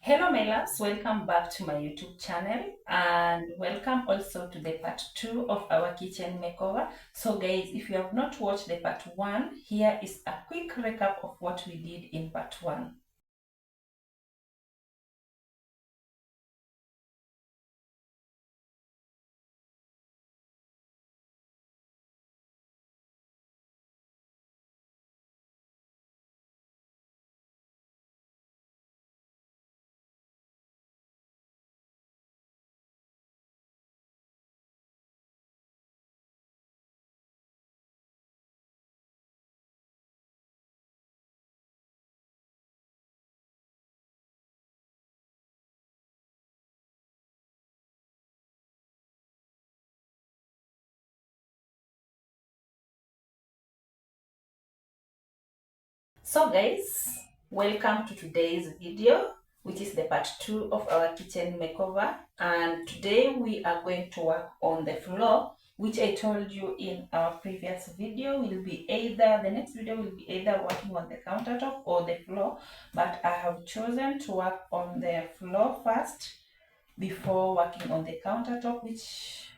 Hello my loves, welcome back to my YouTube channel and welcome also to the part 2 of our kitchen makeover. So guys, if you have not watched the part 1, here is a quick recap of what we did in part 1. So guys, welcome to today's video, which is the part 2 of our kitchen makeover. And today we are going to work on the floor, which I told you in our previous video will be either, the next video will be either working on the countertop or the floor. But I have chosen to work on the floor first before working on the countertop, which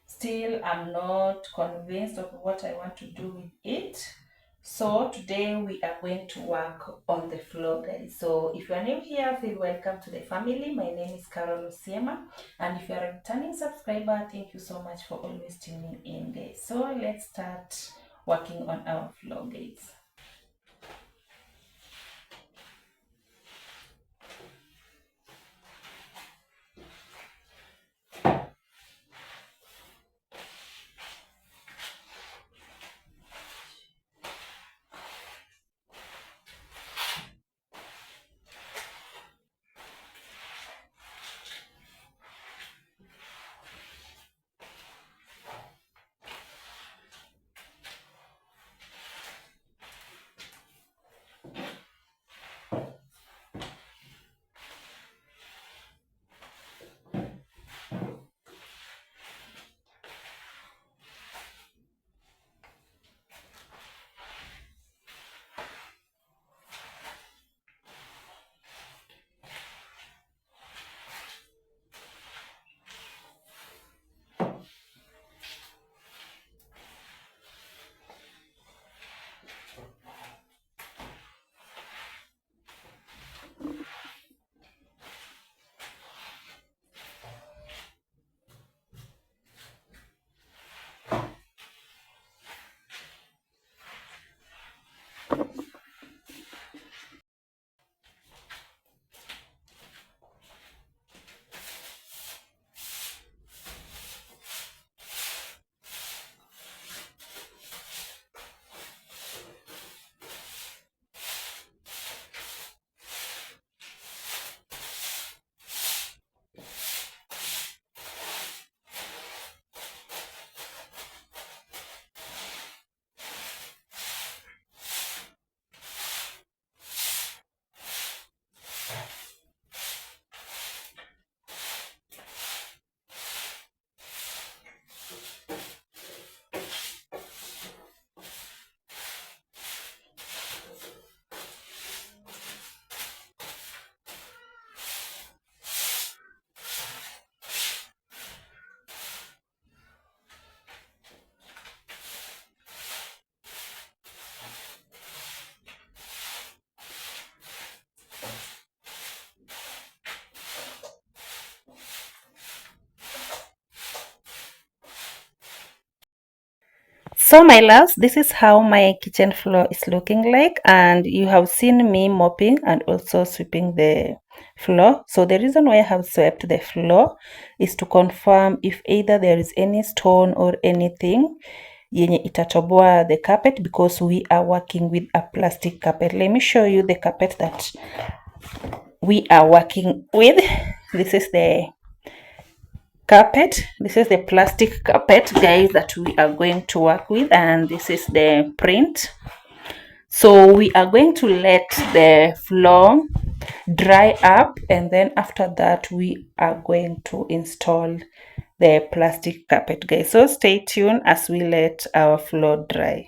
still I'm not convinced of what I want to do with it. So today we are going to work on the floor, guys. So if you are new here, feel welcome to the family. My name is Carol Osiema, and if you are a returning subscriber, thank you so much for always tuning in, guys. So let's start working on our floor, guys. So my loves, this is how my kitchen floor is looking like, and you have seen me mopping and also sweeping the floor. So the reason why I have swept the floor is to confirm if either there is any stone or anything yenye itatoboa the carpet, because we are working with a plastic carpet. Let me show you the carpet that we are working with. This is the carpet. This is the plastic carpet, guys, that we are going to work with, and this is the print. So we are going to let the floor dry up, and then after that we are going to install the plastic carpet, guys. So stay tuned as we let our floor dry.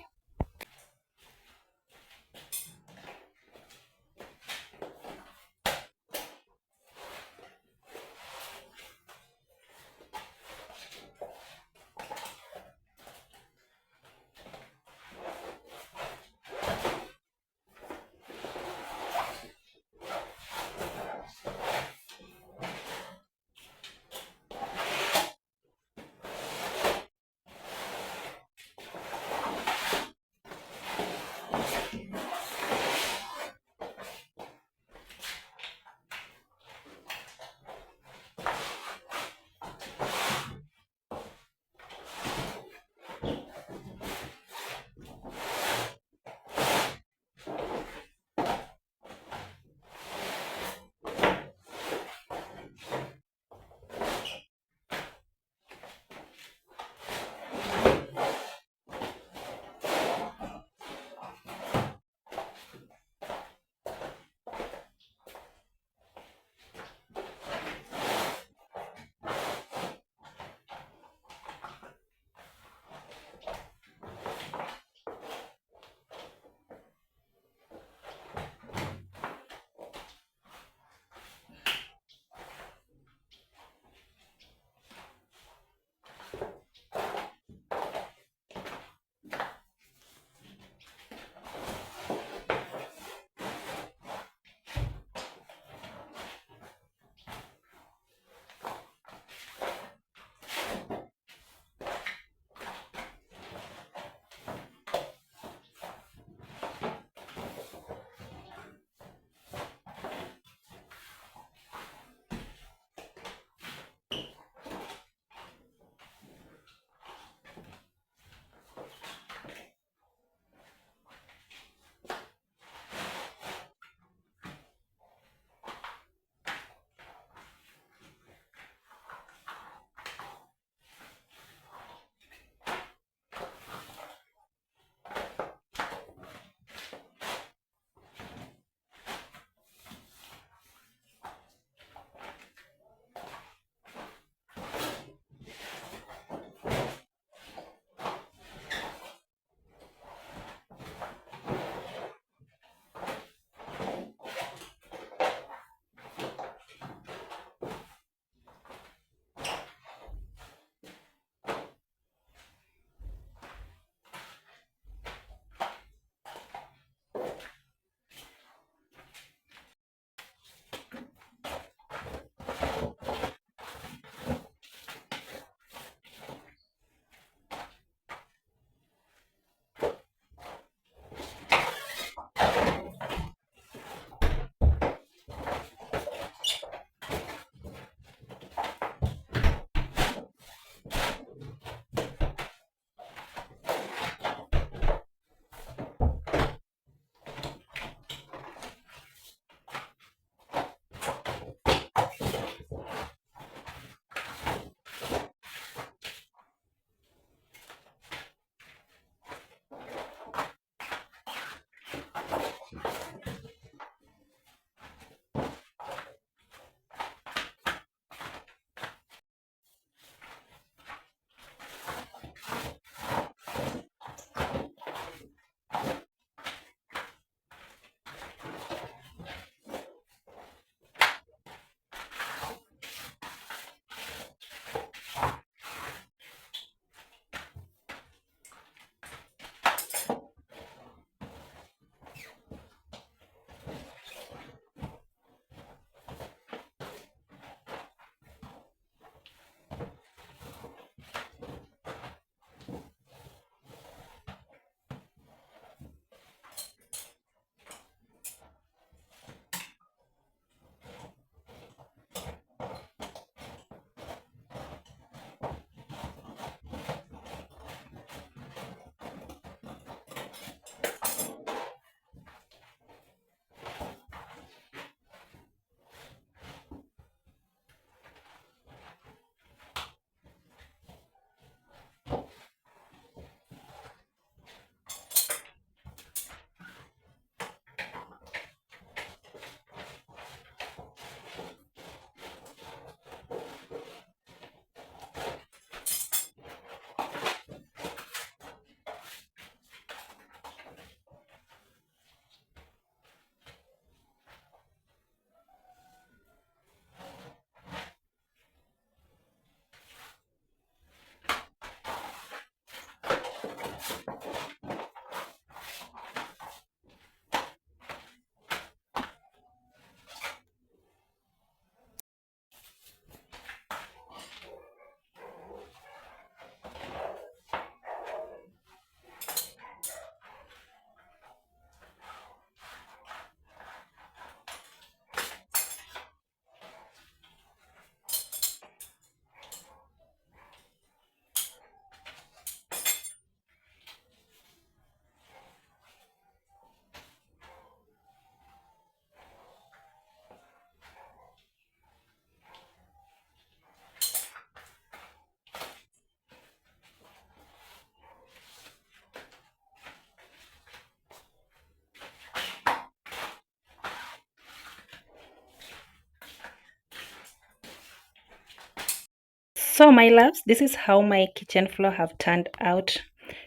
So my loves, this is how my kitchen floor have turned out.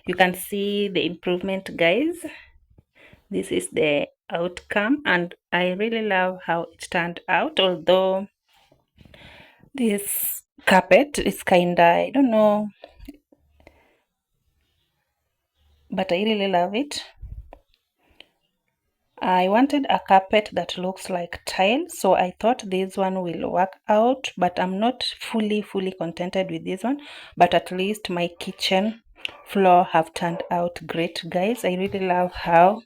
You can see the improvement, guys. This is the outcome, and I really love how it turned out, although this carpet is kinda, I don't know, but I really love it. I wanted a carpet that looks like tile, so I thought this one will work out, but I'm not fully contented with this one. But at least my kitchen floor have turned out great, guys. I really love how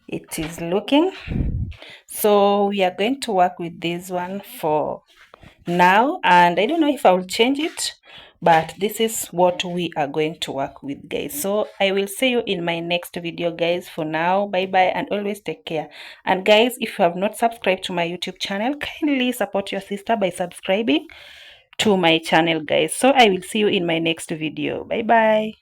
it is looking. So we are going to work with this one for now, and I don't know if I will change it, but this is what we are going to work with, guys. So I will see you in my next video, guys. For now, bye bye, and always take care. And guys, if you have not subscribed to my YouTube channel, kindly support your sister by subscribing to my channel, guys. So I will see you in my next video. Bye bye.